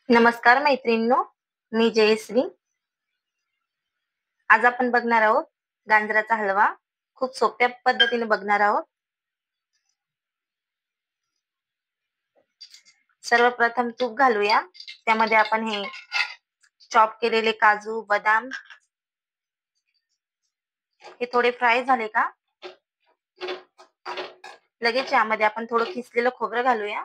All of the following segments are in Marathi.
नमस्कार मैत्रिणींनो, मी जयश्री. आज आपण बघणार आहोत गाजराचा हलवा. खूप सोप्या पद्धतीने बघणार आहोत. सर्वप्रथम तूप घालूया. त्यामध्ये आपण हे चॉप केलेले काजू, बदाम हे थोडे फ्राय झाले का लगेच यामध्ये आपण थोडं किसलेलं खोबरं घालूया.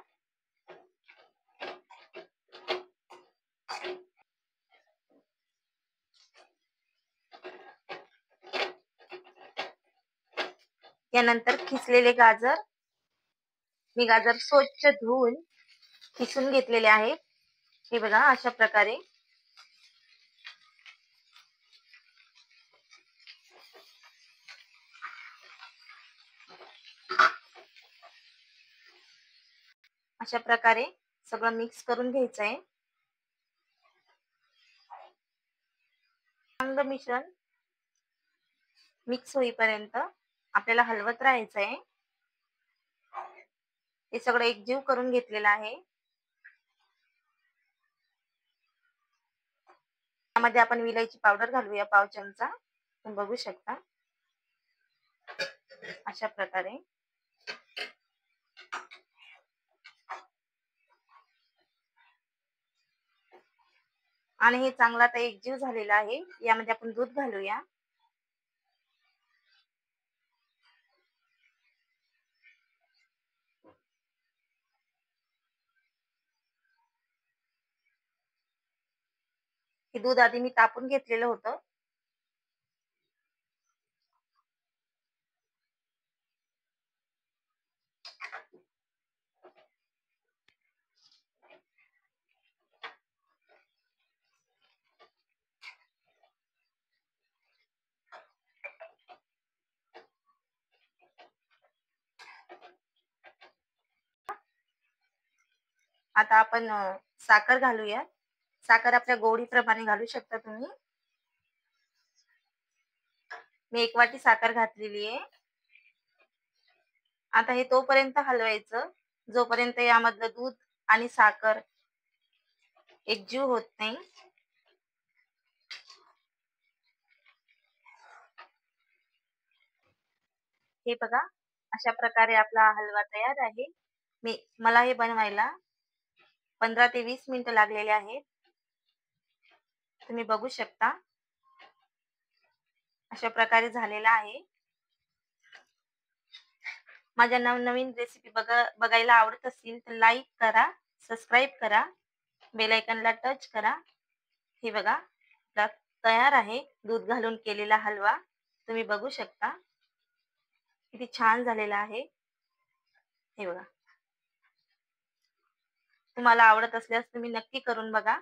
यानंतर किसलेले गाजर, मी गाजर स्वच्छ धुवून किसून घेतलेले आहेत. हे बघा अशा प्रकारे. अशा प्रकारे सगळं मिक्स करून घ्यायचं आहे. चांगलं मिश्रण मिक्स होईपर्यंत आपल्याला हलवत राहायचं आहे. हे सगळं एकजीव करून घेतलेलं आहे. त्यामध्ये आपण विलायची पावडर घालूया पाव चमचा. तुम्ही बघू शकता अशा प्रकारे. आणि हे चांगला आता एकजीव झालेला आहे. यामध्ये आपण दूध घालूया. हे दूध आधी मी तापून घेतलेलं होतं. आता आपण साखर घालूया. साखर आपल्या गोडीप्रमाणे घालू शकता तुम्ही. मी 1 वाटी साखर घातलेली आहे. आता हे तोपर्यंत हलवायचं जोपर्यंत यामधलं दूध आणि साखर एकजीव होत नाही. हे बघा अशा प्रकारे आपला हलवा तयार आहे. मला हे बनवायला 15 ते 20 मिनिटं लागलेले आहेत. तुम्ही बघू शकता अशा प्रकारे झालेला आहे. माझ्या नवनवीन रेसिपी बघायला आवडत असतील तर लाईक करा, सबस्क्राईब करा, बेल आयकॉनला टच करा. हे बघा तयार आहे दूध घालून केलेला हलवा. तुम्ही बघू शकता किती छान झालेला आहे. हे बघा तुम्हाला आवडत असल्यास तुम्ही नक्की करून बघा.